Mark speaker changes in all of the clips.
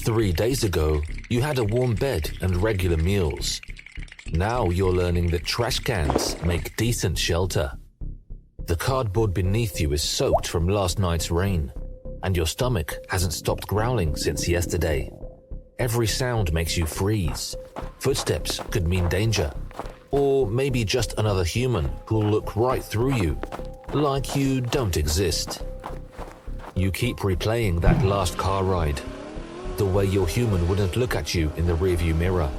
Speaker 1: 3 days ago, you had a warm bed and regular meals. Now you're learning that trash cans make decent shelter. The cardboard beneath you is soaked from last night's rain, and your stomach hasn't stopped growling since yesterday. Every sound makes you freeze. Footsteps could mean danger, or maybe just another human who'll look right through you, like you don't exist. You keep replaying that last car ride, the way your human wouldn't look at you in the rearview mirror.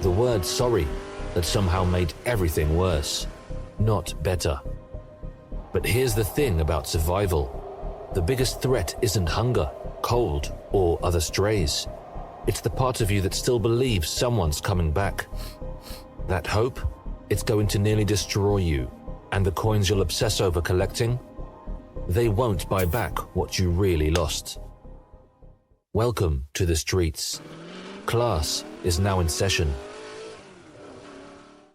Speaker 1: The word sorry that somehow made everything worse, not better. But here's the thing about survival. The biggest threat isn't hunger, cold, or other strays. It's the part of you that still believes someone's coming back. That hope, it's going to nearly destroy you, and the coins you'll obsess over collecting, they won't buy back what you really lost. Welcome to the streets. Class is now in session.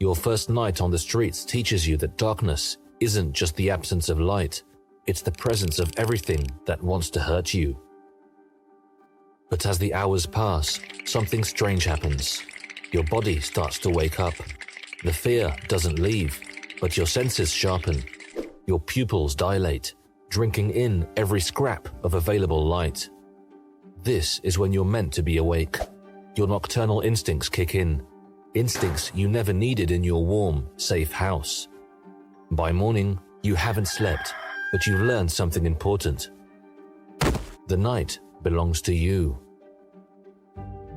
Speaker 1: Your first night on the streets teaches you that darkness isn't just the absence of light, it's the presence of everything that wants to hurt you. But as the hours pass, something strange happens. Your body starts to wake up. The fear doesn't leave, but your senses sharpen. Your pupils dilate, drinking in every scrap of available light. This is when you're meant to be awake. Your nocturnal instincts kick in, instincts you never needed in your warm, safe house. By morning, you haven't slept, but you've learned something important. The night belongs to you.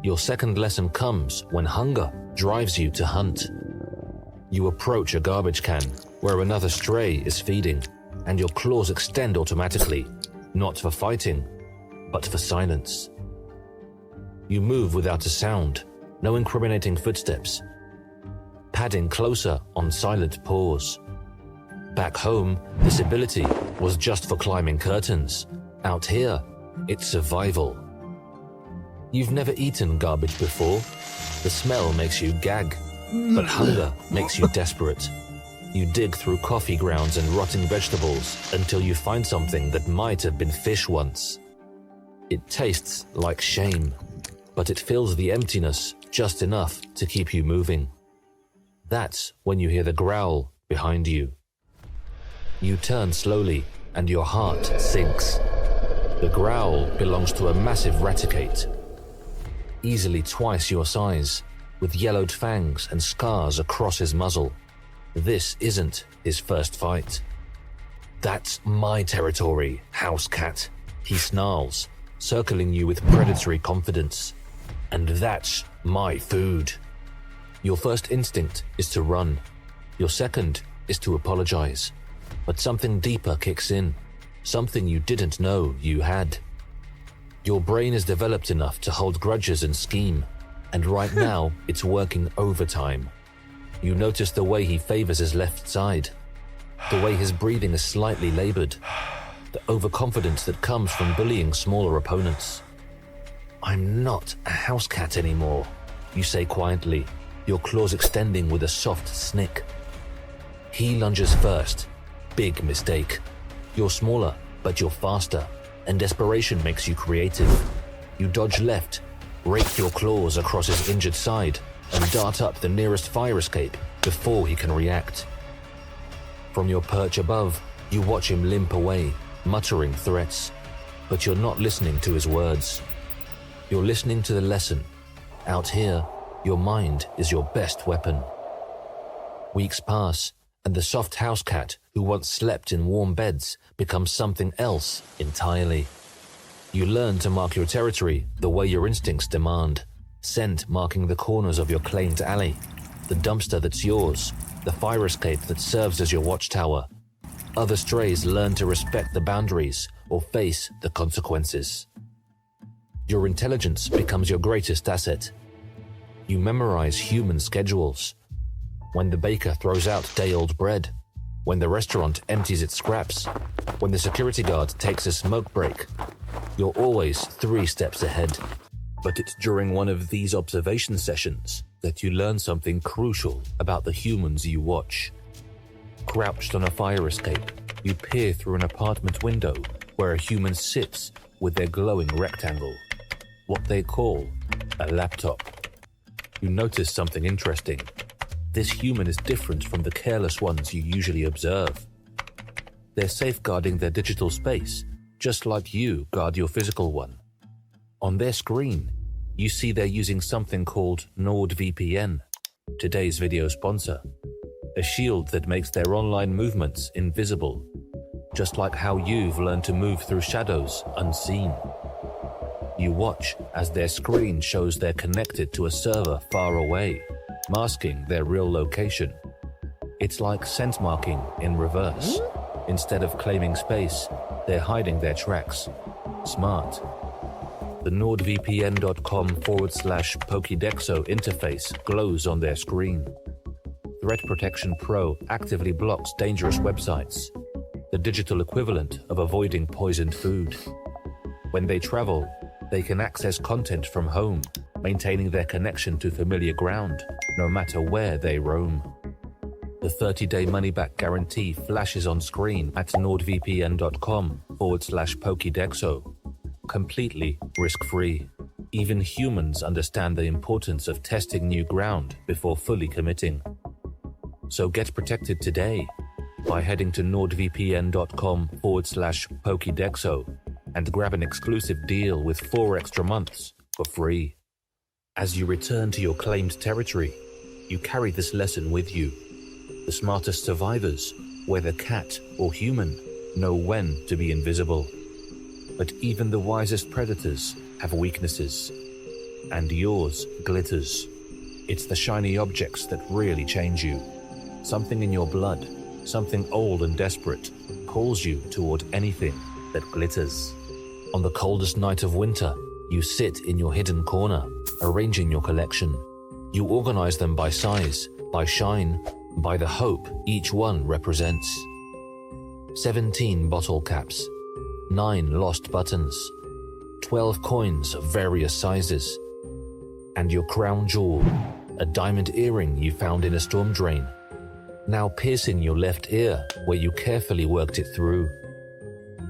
Speaker 1: Your second lesson comes when hunger drives you to hunt. You approach a garbage can where another stray is feeding, and your claws extend automatically, not for fighting, but for silence. You move without a sound, no incriminating footsteps, padding closer on silent paws. Back home, this ability was just for climbing curtains. Out here, it's survival. You've never eaten garbage before. The smell makes you gag, but hunger makes you desperate. You dig through coffee grounds and rotting vegetables until you find something that might have been fish once. It tastes like shame, but it fills the emptiness just enough to keep you moving. That's when you hear the growl behind you. You turn slowly and your heart sinks. The growl belongs to a massive raticate, easily twice your size, with yellowed fangs and scars across his muzzle. This isn't his first fight. "That's my territory, house cat," he snarls, circling you with predatory confidence. "And that's my food." Your first instinct is to run. Your second is to apologize. But something deeper kicks in, something you didn't know you had. Your brain is developed enough to hold grudges and scheme, and right now it's working overtime. You notice the way he favors his left side, the way his breathing is slightly labored, the overconfidence that comes from bullying smaller opponents. "I'm not a house cat anymore," you say quietly, your claws extending with a soft snick. He lunges first. Big mistake. You're smaller, but you're faster, and desperation makes you creative. You dodge left, rake your claws across his injured side, and dart up the nearest fire escape before he can react. From your perch above, you watch him limp away, muttering threats, but you're not listening to his words. You're listening to the lesson. Out here, your mind is your best weapon. Weeks pass, and the soft house cat who once slept in warm beds becomes something else entirely. You learn to mark your territory the way your instincts demand, scent marking the corners of your claimed alley, the dumpster that's yours, the fire escape that serves as your watchtower. Other strays learn to respect the boundaries or face the consequences. Your intelligence becomes your greatest asset. You memorize human schedules. When the baker throws out day-old bread, when the restaurant empties its scraps, when the security guard takes a smoke break, you're always 3 steps ahead. But it's during one of these observation sessions that you learn something crucial about the humans you watch. Crouched on a fire escape, you peer through an apartment window where a human sits with their glowing rectangle. what they call a laptop. You notice something interesting. This human is different from the careless ones you usually observe. They're safeguarding their digital space, just like you guard your physical one. On their screen, you see they're using something called NordVPN, today's video sponsor, a shield that makes their online movements invisible, just like how you've learned to move through shadows unseen. You watch as their screen shows they're connected to a server far away, masking their real location. It's like scent marking in reverse. Instead of claiming space, they're hiding their tracks. Smart. The nordvpn.com/Poki-Dexo interface glows on their screen. Threat Protection Pro actively blocks dangerous websites, the digital equivalent of avoiding poisoned food. When they travel, they can access content from home, maintaining their connection to familiar ground, no matter where they roam. The 30-day money-back guarantee flashes on screen at nordvpn.com/Poki-Dexo. Completely risk-free. Even humans understand the importance of testing new ground before fully committing. So get protected today by heading to nordvpn.com/Poki-Dexo and grab an exclusive deal with 4 extra months for free. As you return to your claimed territory, you carry this lesson with you. The smartest survivors, whether cat or human, know when to be invisible. But even the wisest predators have weaknesses. And yours glitters. It's the shiny objects that really change you. Something in your blood, something old and desperate, pulls you toward anything that glitters. On the coldest night of winter, you sit in your hidden corner, arranging your collection. You organize them by size, by shine, by the hope each one represents. 17 bottle caps, 9 lost buttons, 12 coins of various sizes, and your crown jewel, a diamond earring you found in a storm drain, now piercing your left ear where you carefully worked it through.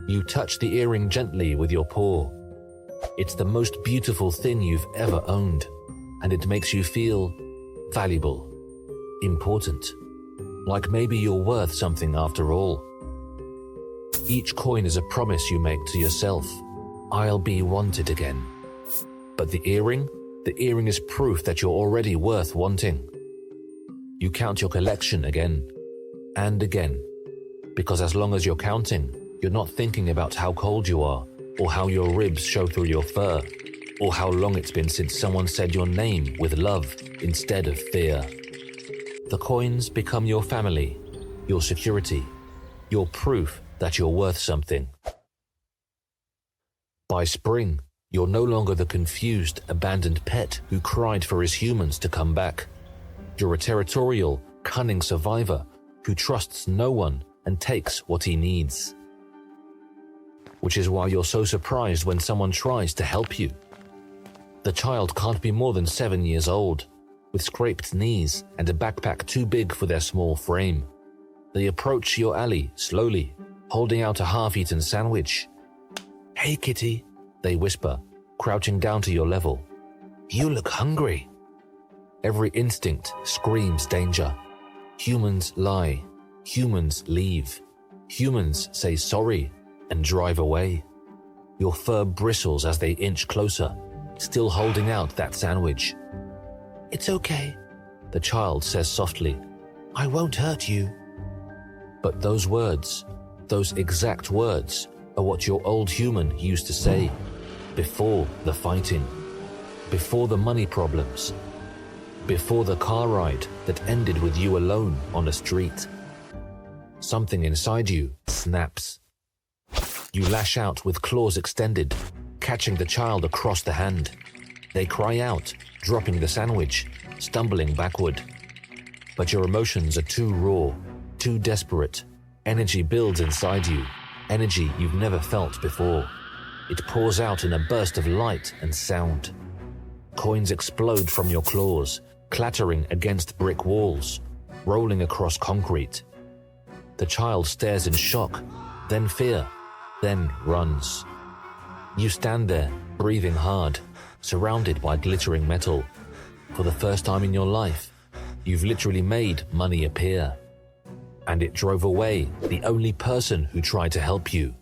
Speaker 1: You touch the earring gently with your paw. It's the most beautiful thing you've ever owned, and it makes you feel valuable, important, like maybe you're worth something after all. Each coin is a promise you make to yourself. I'll be wanted again. But the earring is proof that you're already worth wanting. You count your collection again and again, because as long as you're counting, you're not thinking about how cold you are, or how your ribs show through your fur, or how long it's been since someone said your name with love instead of fear. The coins become your family, your security, your proof that you're worth something. By spring, you're no longer the confused, abandoned pet who cried for his humans to come back. You're a territorial, cunning survivor who trusts no one and takes what he needs. Which is why you're so surprised when someone tries to help you. The child can't be more than 7 years old, with scraped knees and a backpack too big for their small frame. They approach your alley slowly, holding out a half-eaten sandwich. "Hey, kitty," they whisper, crouching down to your level. "You look hungry." Every instinct screams danger. Humans lie. Humans leave. Humans say sorry and drive away. Your fur bristles as they inch closer, still holding out that sandwich. "It's okay," the child says softly. "I won't hurt you." But those words, those exact words, are what your old human used to say, before the fighting, before the money problems, before the car ride that ended with you alone on a street. Something inside you snaps. You lash out with claws extended, catching the child across the hand. They cry out, dropping the sandwich, stumbling backward. But your emotions are too raw, too desperate. Energy builds inside you, energy you've never felt before. It pours out in a burst of light and sound. Coins explode from your claws, clattering against brick walls, rolling across concrete. The child stares in shock, then fear, then runs. You stand there, breathing hard, surrounded by glittering metal. For the first time in your life, you've literally made money appear. And it drove away the only person who tried to help you.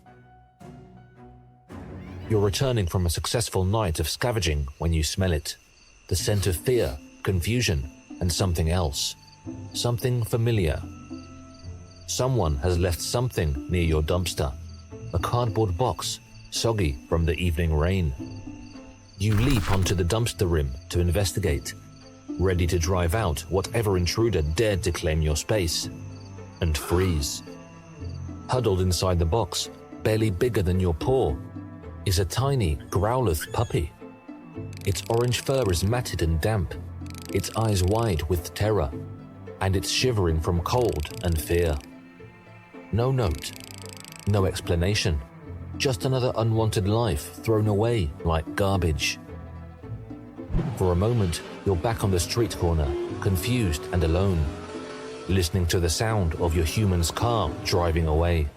Speaker 1: You're returning from a successful night of scavenging when you smell it. The scent of fear, confusion, and something else. Something familiar. Someone has left something near your dumpster. A cardboard box, soggy from the evening rain. You leap onto the dumpster rim to investigate, ready to drive out whatever intruder dared to claim your space, and freeze. Huddled inside the box, barely bigger than your paw, is a tiny Growlithe puppy. Its orange fur is matted and damp, its eyes wide with terror, and it's shivering from cold and fear. No note, no explanation, just another unwanted life thrown away like garbage. For a moment, you're back on the street corner, confused and alone, listening to the sound of your human's car driving away.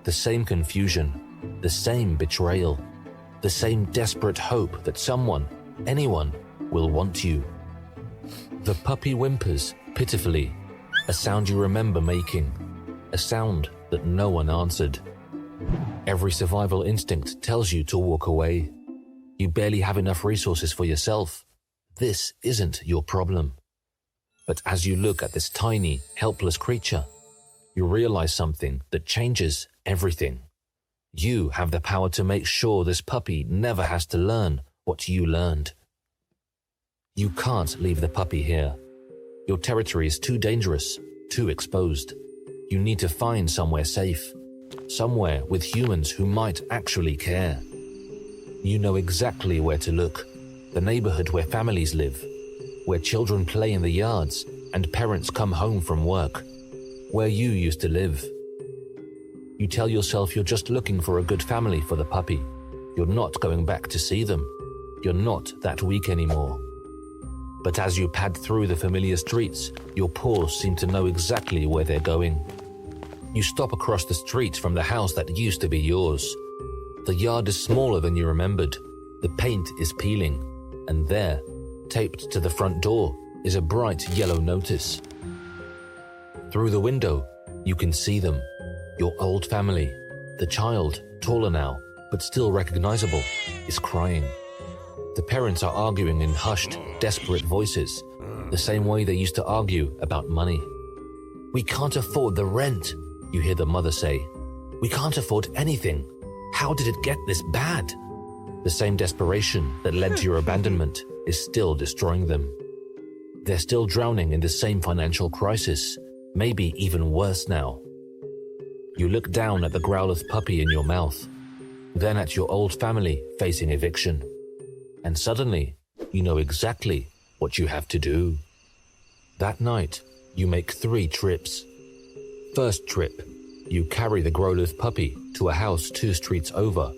Speaker 1: The same confusion, the same betrayal, the same desperate hope that someone, anyone, will want you. The puppy whimpers pitifully, a sound you remember making, a sound that no one answered. Every survival instinct tells you to walk away. You barely have enough resources for yourself. This isn't your problem. But as you look at this tiny, helpless creature, you realize something that changes everything. You have the power to make sure this puppy never has to learn what you learned. You can't leave the puppy here. Your territory is too dangerous, too exposed. You need to find somewhere safe, somewhere with humans who might actually care. You know exactly where to look, the neighborhood where families live, where children play in the yards and parents come home from work, where you used to live. You tell yourself you're just looking for a good family for the puppy. You're not going back to see them. You're not that weak anymore. But as you pad through the familiar streets, your paws seem to know exactly where they're going. You stop across the street from the house that used to be yours. The yard is smaller than you remembered. The paint is peeling, and there, taped to the front door, is a bright yellow notice. Through the window, you can see them. Your old family. The child, taller now, but still recognizable, is crying. The parents are arguing in hushed, desperate voices, the same way they used to argue about money. "We can't afford the rent," you hear the mother say. "We can't afford anything. How did it get this bad?" The same desperation that led to your abandonment is still destroying them. They're still drowning in the same financial crisis, maybe even worse now. You look down at the Growlithe puppy in your mouth, then at your old family facing eviction. And suddenly, you know exactly what you have to do. That night, you make 3 trips. First trip, you carry the Growlithe puppy to a house 2 streets over,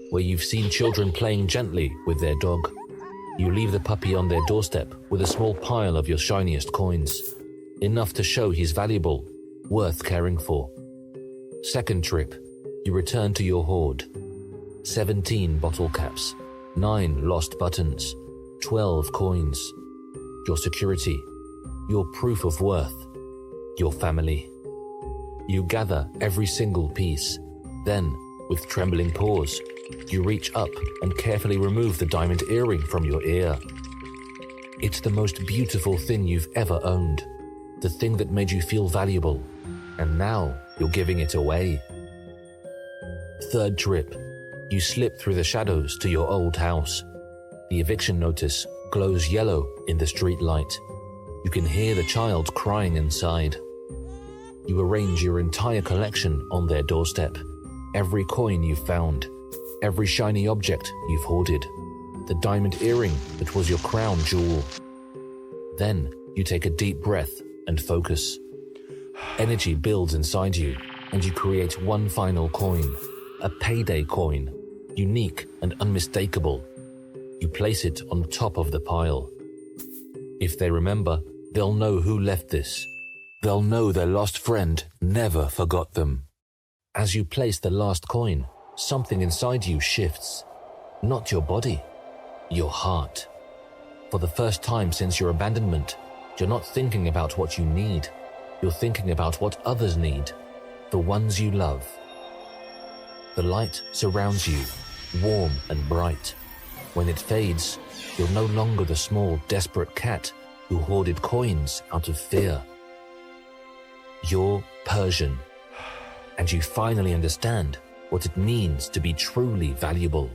Speaker 1: where you've seen children playing gently with their dog. You leave the puppy on their doorstep with a small pile of your shiniest coins, enough to show he's valuable, worth caring for. Second trip, you return to your hoard. 17 bottle caps, 9 lost buttons, 12 coins. Your security, your proof of worth, your family. You gather every single piece. Then, with trembling paws, you reach up and carefully remove the diamond earring from your ear. It's the most beautiful thing you've ever owned, the thing that made you feel valuable, and now you're giving it away. Third trip, you slip through the shadows to your old house. The eviction notice glows yellow in the street light. You can hear the child crying inside. You arrange your entire collection on their doorstep. Every coin you've found, every shiny object you've hoarded, the diamond earring that was your crown jewel. Then you take a deep breath and focus. Energy builds inside you, and you create one final coin, a payday coin, unique and unmistakable. You place it on top of the pile. If they remember, they'll know who left this. They'll know their lost friend never forgot them. As you place the last coin, something inside you shifts. Not your body, your heart. For the first time since your abandonment, you're not thinking about what you need. You're thinking about what others need, the ones you love. The light surrounds you, warm and bright. When it fades, you're no longer the small, desperate cat who hoarded coins out of fear. You're Persian, and you finally understand what it means to be truly valuable.